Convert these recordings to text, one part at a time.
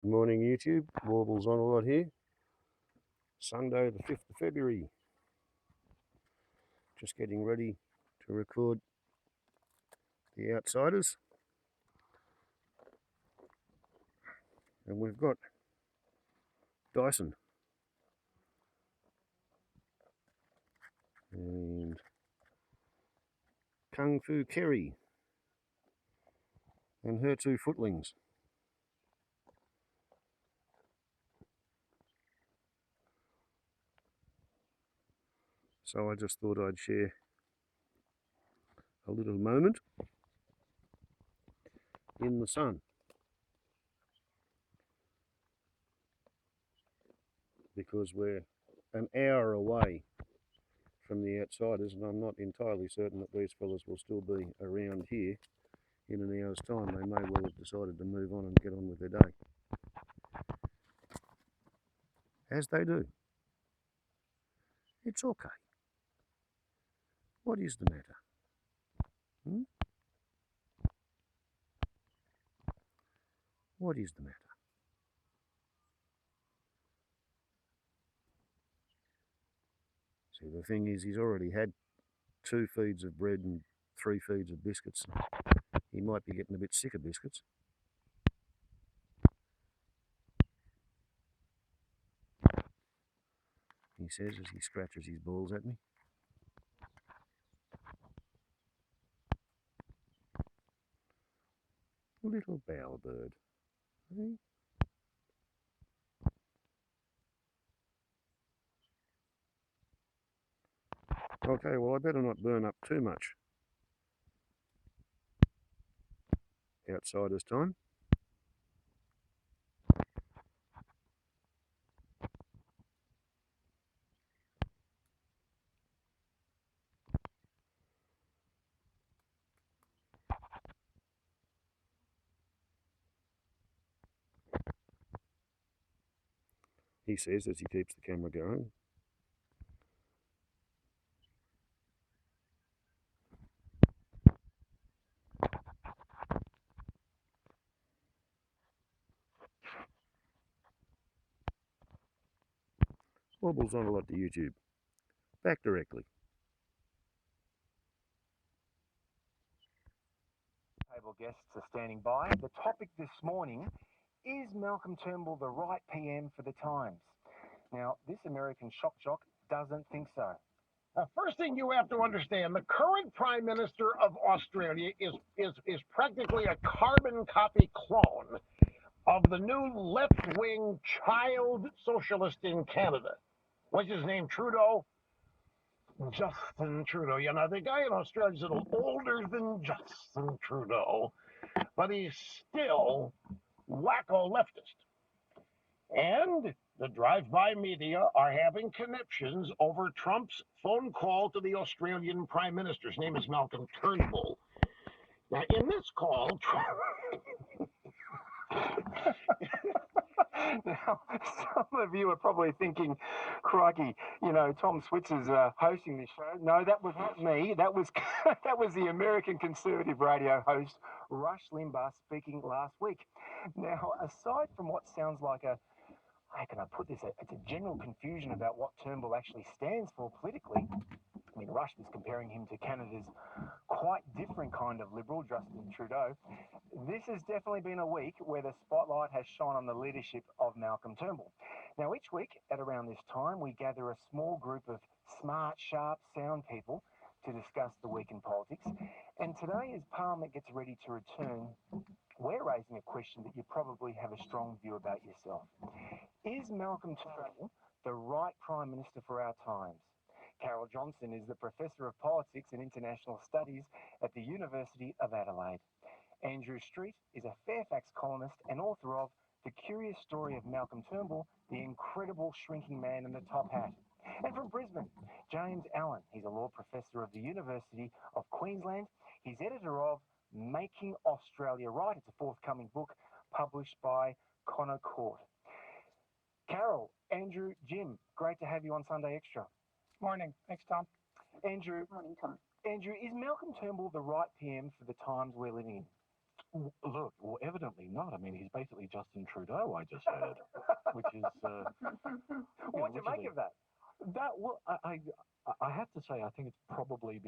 Good morning YouTube, Warbles on a lot here. Sunday the 5th of February. Just getting ready to record the Outsiders. And we've got Dyson and Kung Fu Kerry and her two footlings. So I just thought I'd share a little moment in the sun, because we're an hour away from the Outsiders, and I'm not entirely certain that these fellas will still be around here in an hour's time. They may well have decided to move on and get on with their day, as they do. It's okay. What is the matter? What is the matter? See, the thing is, he's already had 2 feeds of bread and 3 feeds of biscuits. He might be getting a bit sick of biscuits. He says as he scratches his balls at me. Little bowerbird. Eh? Okay, well I better not burn up too much Outsiders time. He says as he keeps the camera going. Wobbles on a lot to YouTube. Back directly. Table guests are standing by. The topic this morning is Malcolm Turnbull the right PM for the Times? Now, this American shock jock doesn't think so. First thing you have to understand, the current Prime Minister of Australia is practically a carbon copy clone of the new left-wing child socialist in Canada. What's his name, Trudeau? Justin Trudeau. You know, the guy in Australia is a little older than Justin Trudeau, but he's still wacko leftist. And the drive-by media are having conniptions over Trump's phone call to the Australian Prime Minister. His name is Malcolm Turnbull. Now, in this call, Now, some of you are probably thinking, crikey, you know, Tom Switzer's hosting this show. No, that was not me. That was that was the American conservative radio host, Rush Limbaugh, speaking last week. Now, aside from what sounds like how can I put this? It's a general confusion about what Turnbull actually stands for politically. I mean, Rush was comparing him to Canada's quite different kind of liberal, Justin Trudeau. This has definitely been a week where the spotlight has shone on the leadership of Malcolm Turnbull. Now, each week at around this time, we gather a small group of smart, sharp, sound people to discuss the week in politics. And today, as Parliament gets ready to return, we're raising a question that you probably have a strong view about yourself. Is Malcolm Turnbull the right Prime Minister for our times? Carol Johnson is the Professor of Politics and International Studies at the University of Adelaide. Andrew Street is a Fairfax columnist and author of The Curious Story of Malcolm Turnbull, the Incredible Shrinking Man in the Top Hat. And from Brisbane, James Allen. He's a law professor of the University of Queensland. He's editor of Making Australia Right. It's a forthcoming book published by Connor Court. Carol, Andrew, Jim, great to have you on Sunday Extra. morning. Thanks, Tom. Andrew, Morning, Tom. Andrew, is Malcolm Turnbull the right PM for the times we're living in? Look, well, evidently not. I mean, he's basically Justin Trudeau, I just heard, which is. What do you make of that? Well, I have to say, I think it's probably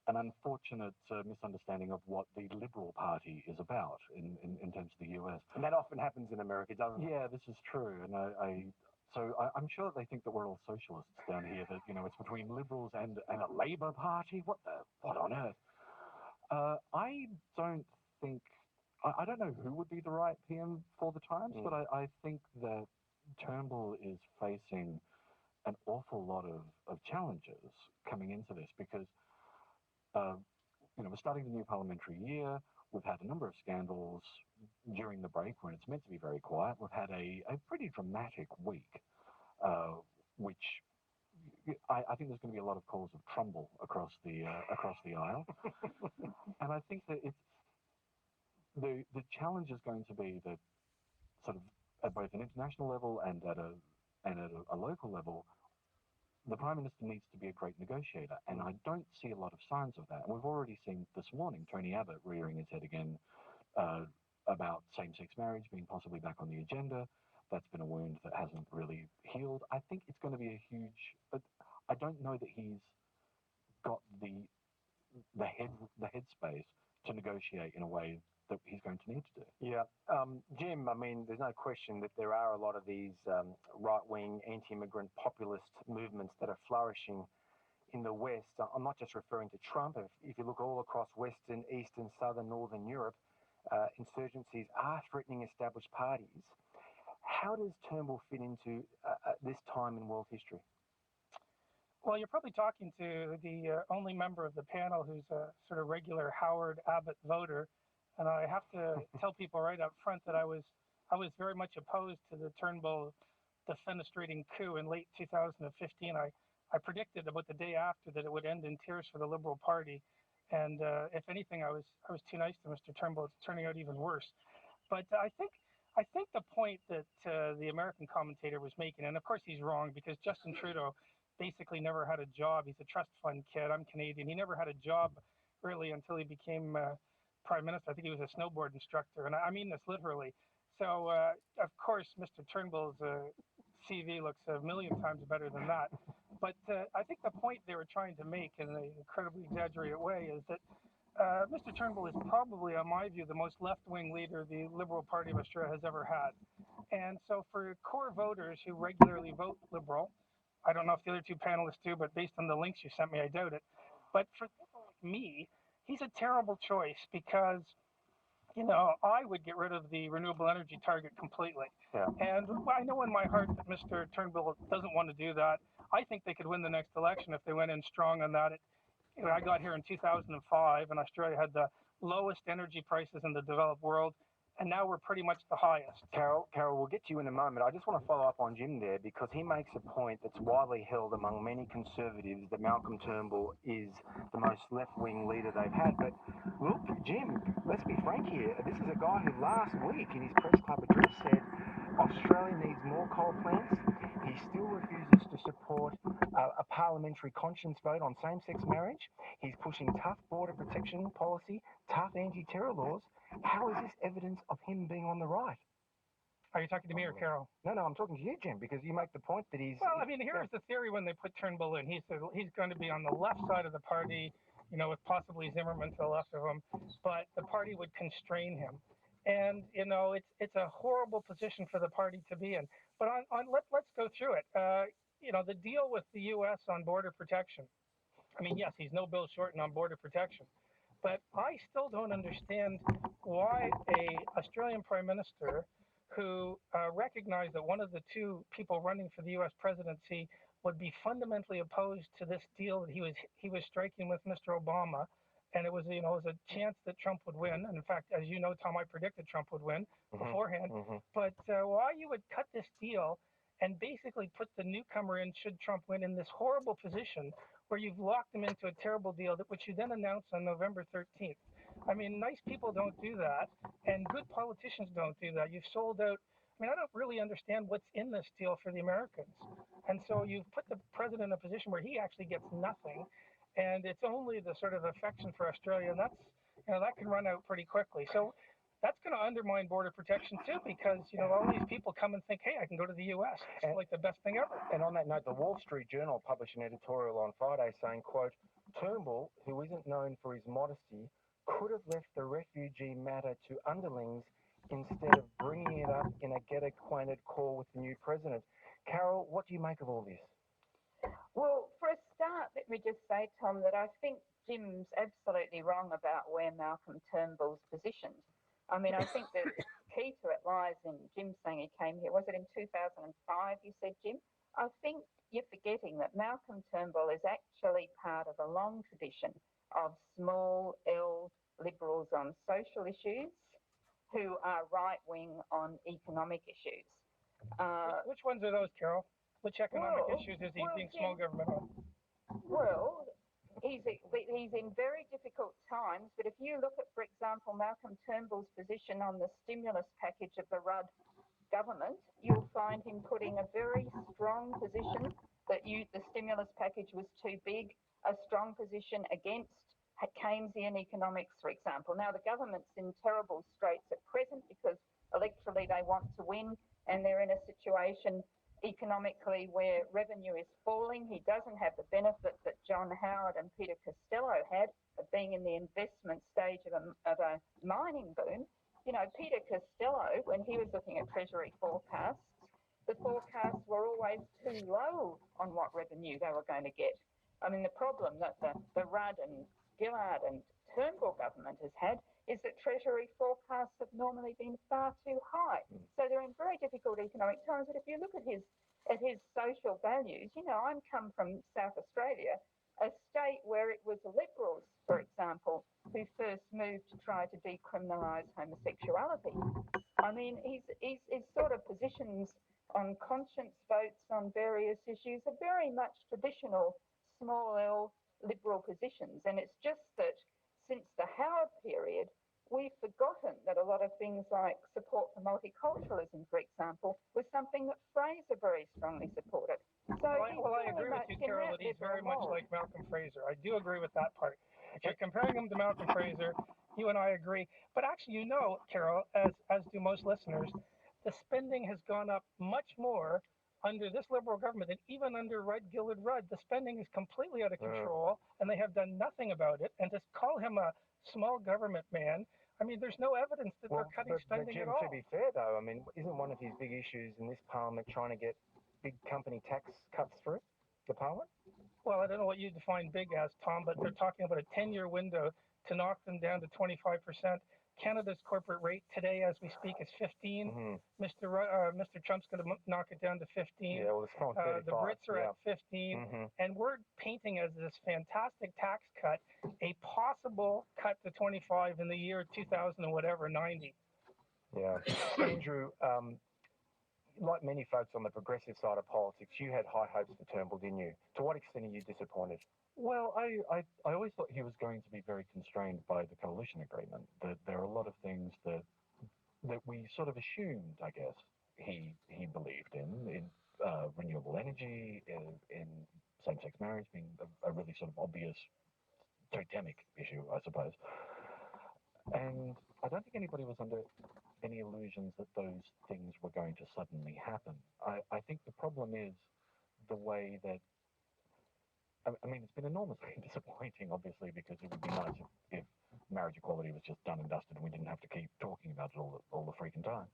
an unfortunate misunderstanding of what the Liberal Party is about in terms of the US. And that often happens in America, doesn't it? Yeah, this is true, and I'm sure they think that we're all socialists down here. That it's between Liberals and a Labour Party. What on earth? I don't think. I don't know who would be the right PM for the Times, but I think that Turnbull is facing an awful lot of challenges coming into this because, we're starting the new parliamentary year. We've had a number of scandals during the break when it's meant to be very quiet. We've had a pretty dramatic week, which I think there's going to be a lot of calls of Trumbull across the aisle, and I think that it's the challenge is going to be that sort of at both an international level and at a local level, the Prime Minister needs to be a great negotiator, and I don't see a lot of signs of that. And we've already seen this morning Tony Abbott rearing his head again about same-sex marriage being possibly back on the agenda. That's been a wound that hasn't really healed. I think it's going to be a huge, but I don't know that he's got the headspace to negotiate in a way that he's going to need to do. Yeah. Jim, I mean, there's no question that there are a lot of these right-wing, anti-immigrant populist movements that are flourishing in the West. I'm not just referring to Trump. If you look all across Western, Eastern, Southern, Northern Europe, insurgencies are threatening established parties. How does Turnbull fit into this time in world history? Well, you're probably talking to the only member of the panel who's a sort of regular Howard Abbott voter. And I have to tell people right up front that I was very much opposed to the Turnbull defenestrating coup in late 2015. I predicted about the day after that it would end in tears for the Liberal Party. And if anything, I was too nice to Mr. Turnbull. It's turning out even worse. But I think the point that the American commentator was making, and of course he's wrong because Justin Trudeau basically never had a job. He's a trust fund kid. I'm Canadian. He never had a job really until he became Prime Minister. I think he was a snowboard instructor, and I mean this literally. So, of course, Mr. Turnbull's CV looks a million times better than that. But I think the point they were trying to make in an incredibly exaggerated way is that Mr. Turnbull is probably, in my view, the most left-wing leader the Liberal Party of Australia has ever had. And so for core voters who regularly vote Liberal, I don't know if the other two panelists do, but based on the links you sent me, I doubt it. But for people like me, he's a terrible choice because, I would get rid of the renewable energy target completely. Yeah. And I know in my heart that Mr. Turnbull doesn't want to do that. I think they could win the next election if they went in strong on that. I got here in 2005, and Australia had the lowest energy prices in the developed world, and now we're pretty much the highest. Carol, we'll get to you in a moment. I just want to follow up on Jim there because he makes a point that's widely held among many conservatives that Malcolm Turnbull is the most left-wing leader they've had. But look, Jim, let's be frank here. This is a guy who last week in his press club address said Australia needs more coal plants. He still refuses to support a parliamentary conscience vote on same-sex marriage. He's pushing tough border protection policy, tough anti-terror laws. How is this evidence of him being on the right? Are you talking to me or Carol? No, I'm talking to you, Jim, because you make the point that he's... Well, I mean, here's the theory when they put Turnbull in. He said he's going to be on the left side of the party, with possibly Zimmerman to the left of him, but the party would constrain him. And, it's a horrible position for the party to be in. But let's go through it. The deal with the U.S. on border protection. I mean, yes, he's no Bill Shorten on border protection. But I still don't understand why a Australian Prime Minister who recognized that one of the two people running for the U.S. presidency would be fundamentally opposed to this deal that he was striking with Mr. Obama, and it was a chance that Trump would win. And in fact, as you know, Tom, I predicted Trump would win beforehand. But why you would cut this deal and basically put the newcomer in, should Trump win, in this horrible position where you've locked him into a terrible deal, which you then announce on November 13th. I mean, nice people don't do that, and good politicians don't do that. You've sold out. I mean, I don't really understand what's in this deal for the Americans. And so you've put the president in a position where he actually gets nothing, and it's only the sort of affection for Australia, and that's, that can run out pretty quickly. So that's going to undermine border protection too, because all these people come and think, hey, I can go to the U.S. It's like the best thing ever. And on that note, the Wall Street Journal published an editorial on Friday saying, quote, Turnbull, who isn't known for his modesty, could have left the refugee matter to underlings instead of bringing it up in a get-acquainted call with the new president. Carol, what do you make of all this? Well, for a start, let me just say, Tom, that I think Jim's absolutely wrong about where Malcolm Turnbull's positioned. I mean, I think the key to it lies in Jim saying he came here. Was it in 2005, you said, Jim? I think you're forgetting that Malcolm Turnbull is actually part of a long tradition of small L liberals on social issues who are right-wing on economic issues. Which ones are those, Carol? Which economic issues is he being small government on? Well, he's in very difficult times, but if you look at, for example, Malcolm Turnbull's position on the stimulus package of the Rudd government, you'll find him putting a very strong position that the stimulus package was too big, a strong position against Keynesian economics, for example. Now, the government's in terrible straits at present because electorally they want to win, and they're in a situation economically where revenue is falling. He doesn't have the benefit that John Howard and Peter Costello had of being in the investment stage of a mining boom. Peter Costello, when he was looking at Treasury forecasts, the forecasts were always too low on what revenue they were going to get. I mean, the problem that the Rudd and Gillard and Turnbull government has had is that Treasury forecasts have normally been far too high. So they're in very difficult economic times. But if you look at his social values, I come from South Australia, a state where it was Liberals, for example, who first moved to try to decriminalise homosexuality. I mean, his sort of positions on conscience votes on various issues are very much traditional small L Liberal positions. And it's just that since the Howard period, we've forgotten that a lot of things like support for multiculturalism, for example, was something that Fraser very strongly supported. So I agree with you, Carol, that he's very much like Malcolm Fraser. I do agree with that part. If you're comparing him to Malcolm Fraser, you and I agree. But actually, Carol, as do most listeners, the spending has gone up much more under this Liberal government than even under Gillard Rudd. The spending is completely out of control, and they have done nothing about it. And to call him a small government man, I mean, there's no evidence that they're cutting spending Jim, at all. To be fair, though, I mean, isn't one of his big issues in this parliament trying to get big company tax cuts through the parliament? Well, I don't know what you define big as, Tom, but they're talking about a 10-year window to knock them down to 25%. Canada's corporate rate today, as we speak, is 15. Mr. Trump's going to knock it down to 15. Yeah, well, it's 35. The Brits are at 15. And we're painting as this fantastic tax cut a possible cut to 25 in the year 2000 and whatever, 90. Yeah. Andrew, like many folks on the progressive side of politics, you had high hopes for Turnbull, didn't you? To what extent are you disappointed? Well, I always thought he was going to be very constrained by the coalition agreement. That there are a lot of things that we sort of assumed, I guess, he believed in renewable energy, in same-sex marriage being a really sort of obvious totemic issue, I suppose. And I don't think anybody was under any illusions that those things were going to suddenly happen. I think the problem is the way that, I mean, it's been enormously disappointing, obviously, because it would be nice if marriage equality was just done and dusted and we didn't have to keep talking about it all the freaking time.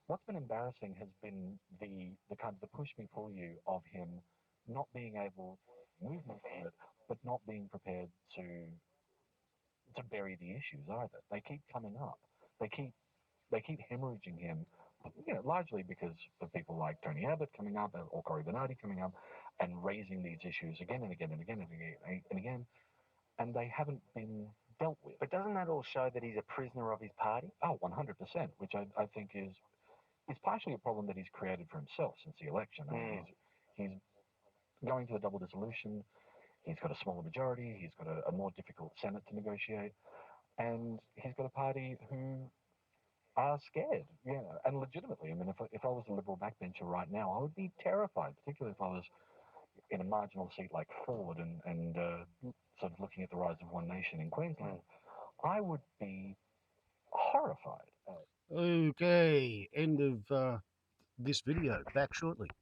What's been embarrassing has been the kind of the push me pull you of him not being able to move forward, but not being prepared to bury the issues either. They keep coming up. They keep hemorrhaging him, largely because of people like Tony Abbott coming up or Cory Bernardi coming up and raising these issues again and again and again and again and again, and they haven't been dealt with. But doesn't that all show that he's a prisoner of his party? Oh, 100%, which I think is partially a problem that he's created for himself since the election. I mean, he's going to a double dissolution. He's got a smaller majority. He's got a more difficult Senate to negotiate. And he's got a party who are scared, and legitimately. I mean, if I was a Liberal backbencher right now, I would be terrified, particularly if I was in a marginal seat like Ford and sort of looking at the rise of One Nation in Queensland. I would be horrified. Okay, end of this video. Back shortly.